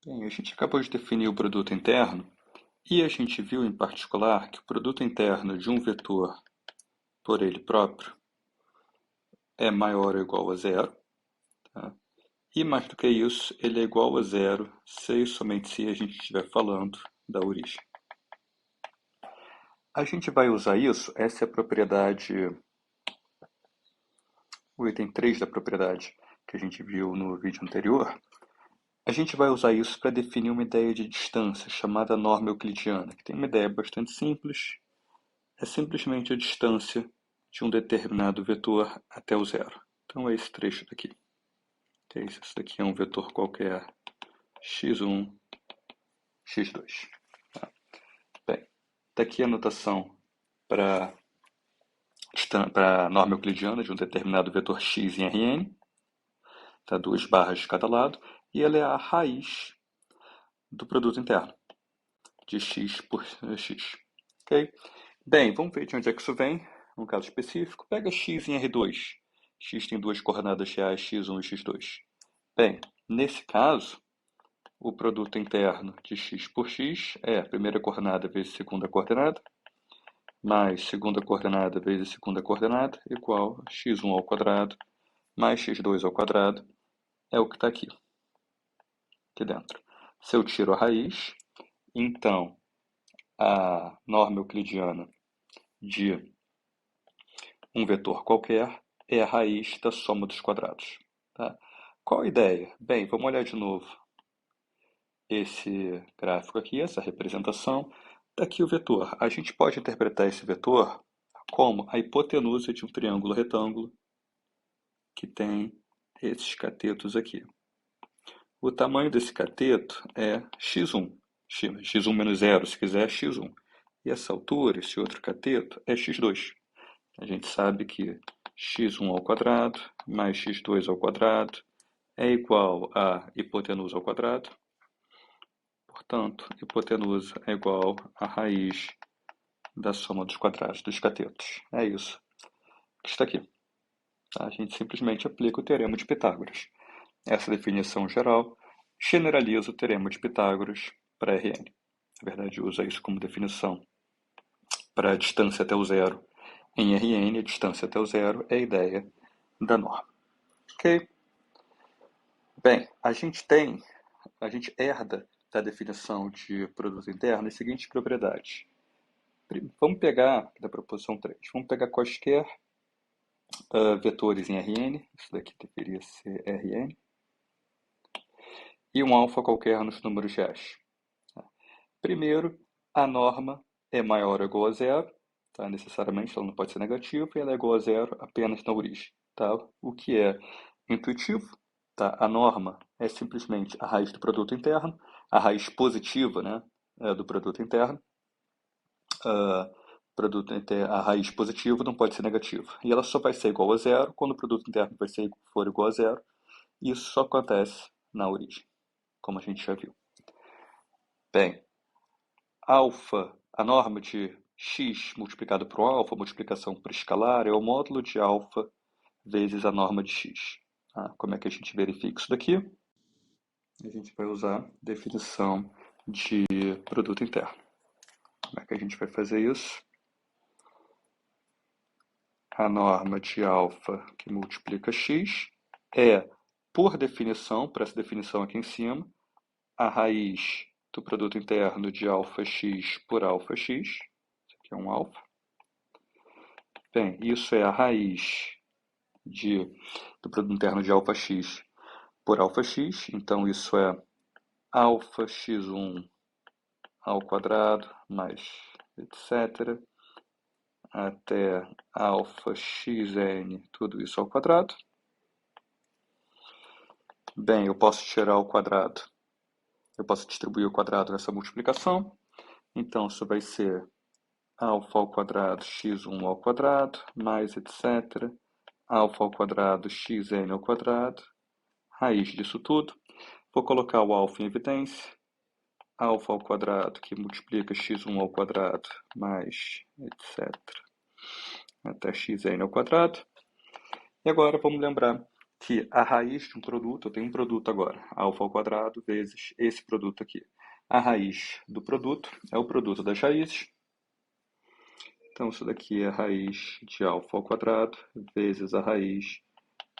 Bem, a gente acabou de definir o produto interno e a gente viu em particular que o produto interno de um vetor por ele próprio é maior ou igual a zero, tá? E mais do que isso, ele é igual a zero se e somente se a gente estiver falando da origem. A gente vai usar isso, essa é a propriedade, o item 3 da propriedade que a gente viu no vídeo anterior. A gente vai usar isso para definir uma ideia de distância chamada norma euclidiana, que tem uma ideia bastante simples. É simplesmente a distância de um determinado vetor até o zero. Então é esse trecho daqui. Esse daqui é um vetor qualquer x1, x2. Tá? Bem, daqui a notação para a norma euclidiana de um determinado vetor x em Rn, tá? Duas barras de cada lado, e ela é a raiz do produto interno, de x por x. Okay? Bem, vamos ver de onde é que isso vem. Um caso específico, pega x em R2. X tem duas coordenadas reais, x1 e x2. Bem, nesse caso, o produto interno de x por x é a primeira coordenada vezes a segunda coordenada, mais segunda coordenada vezes a segunda coordenada, igual a x1 ao quadrado, mais x2 ao quadrado, é o que está aqui dentro. Se eu tiro a raiz, então a norma euclidiana de um vetor qualquer é a raiz da soma dos quadrados. Tá? Qual a ideia? Bem, vamos olhar de novo esse gráfico aqui, essa representação. Daqui o vetor. A gente pode interpretar esse vetor como a hipotenusa de um triângulo retângulo que tem esses catetos aqui. O tamanho desse cateto é x1. x1 menos 0, se quiser, é x1. E essa altura, esse outro cateto, é x2. A gente sabe que x1 ao quadrado mais x2 ao quadrado é igual a hipotenusa ao quadrado. Portanto, hipotenusa é igual a raiz da soma dos quadrados dos catetos. É isso que está aqui. A gente simplesmente aplica o teorema de Pitágoras. Essa definição geral generaliza o teorema de Pitágoras para Rn. Na verdade, usa isso como definição para a distância até o zero. Em Rn, a distância até o zero é a ideia da norma. Ok? Bem, a gente herda da definição de produto interno as seguintes propriedades. Vamos pegar, da proposição 3, vamos pegar quaisquer vetores em Rn, isso daqui deveria ser Rn, e um alfa qualquer nos números reais. Primeiro, a norma é maior ou igual a zero, tá? Necessariamente ela não pode ser negativa, e ela é igual a zero apenas na origem. Tá? O que é intuitivo, tá? A norma é simplesmente a raiz do produto interno, a raiz positiva, né, do produto interno. A raiz positiva não pode ser negativa. E ela só vai ser igual a zero quando o produto interno for igual a zero. E isso só acontece na origem, como a gente já viu. Bem, a norma de x multiplicado por alfa, multiplicação por escalar, é o módulo de alfa vezes a norma de x. Como é que a gente verifica isso daqui? A gente vai usar a definição de produto interno. Como é que a gente vai fazer isso? A norma de alfa que multiplica x é, por definição, para essa definição aqui em cima, a raiz do produto interno de alfa x por alfa x. Isso aqui é um alfa. Bem, isso é a raiz do produto interno de alfa x por alfa x. Então, isso é alfa x1 ao quadrado mais etc. até alfa xn, tudo isso ao quadrado. Bem, eu posso tirar o quadrado. Eu posso distribuir o quadrado nessa multiplicação. Então, isso vai ser alfa ao quadrado x1 ao quadrado, mais etc. Alfa ao quadrado xn ao quadrado, raiz disso tudo. Vou colocar o alfa em evidência. Alfa ao quadrado que multiplica x1 ao quadrado, mais etc. até xn ao quadrado. E agora vamos lembrar que a raiz de um produto, eu tenho um produto agora, alfa ao quadrado vezes esse produto aqui. A raiz do produto é o produto das raízes. Então, isso daqui é a raiz de alfa ao quadrado vezes a raiz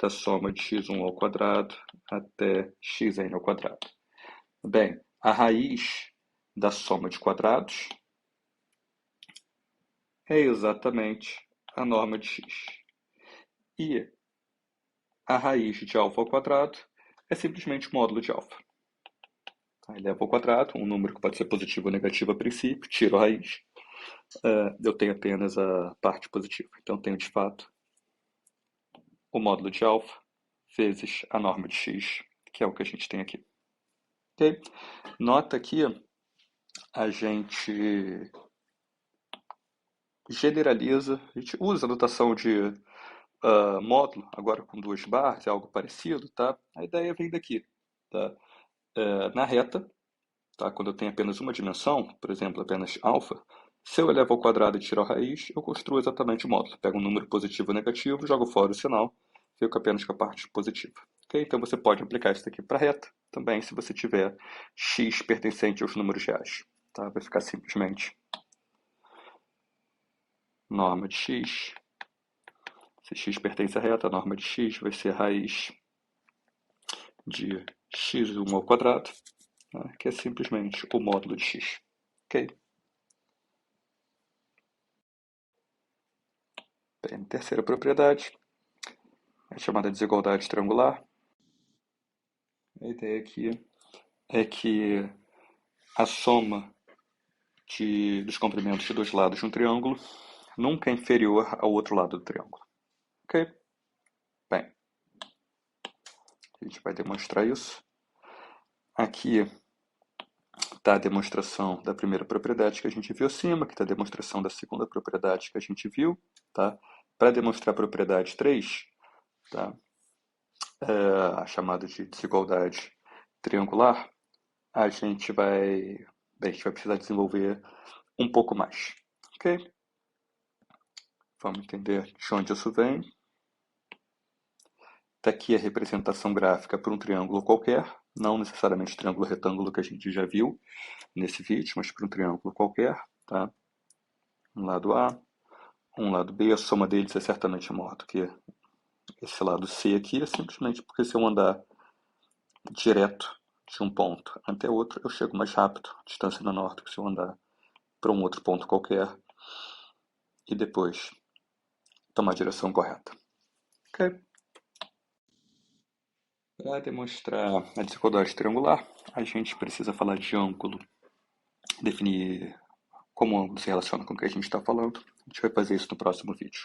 da soma de x1 ao quadrado até xn ao quadrado. Bem, a raiz da soma de quadrados é exatamente a norma de x. E a raiz de alfa ao quadrado é simplesmente o módulo de alfa. Eleva ao quadrado, um número que pode ser positivo ou negativo a princípio, tiro a raiz, eu tenho apenas a parte positiva. Então, tenho de fato o módulo de alfa vezes a norma de x, que é o que a gente tem aqui. Okay? Nota que a gente generaliza, a gente usa a notação de módulo, agora com duas barras, é algo parecido, tá? A ideia vem daqui, tá? Na reta, tá? Quando eu tenho apenas uma dimensão, por exemplo, apenas alfa, se eu elevo ao quadrado e tiro a raiz, eu construo exatamente o módulo. Pego um número positivo ou negativo, jogo fora o sinal, fico apenas com a parte positiva. Okay? Então você pode aplicar isso aqui para a reta também, se você tiver x pertencente aos números reais. Tá? Vai ficar simplesmente norma de x. Se x pertence à reta, a norma de x vai ser raiz de x1 ao quadrado, né? Que é simplesmente o módulo de x. Ok? Bem, terceira propriedade é chamada desigualdade triangular. A ideia aqui é que a soma dos comprimentos de dois lados de um triângulo nunca é inferior ao outro lado do triângulo. Ok? Bem, a gente vai demonstrar isso. Aqui está a demonstração da primeira propriedade que a gente viu acima, que está a demonstração da segunda propriedade que a gente viu. Tá? Para demonstrar a propriedade 3, tá? A chamada de desigualdade triangular, a gente vai precisar desenvolver um pouco mais. Ok? Vamos entender de onde isso vem. Daqui a representação gráfica para um triângulo qualquer, não necessariamente o triângulo retângulo que a gente já viu nesse vídeo, mas para um triângulo qualquer. Tá? Um lado A, um lado B, a soma deles é certamente maior do que esse lado C aqui, é simplesmente porque se eu andar direto de um ponto até outro, eu chego mais rápido, distância menor do que se eu andar para um outro ponto qualquer e depois tomar a direção correta. Ok? Para demonstrar a desigualdade triangular, a gente precisa falar de ângulo, definir como o ângulo se relaciona com o que a gente está falando. A gente vai fazer isso no próximo vídeo.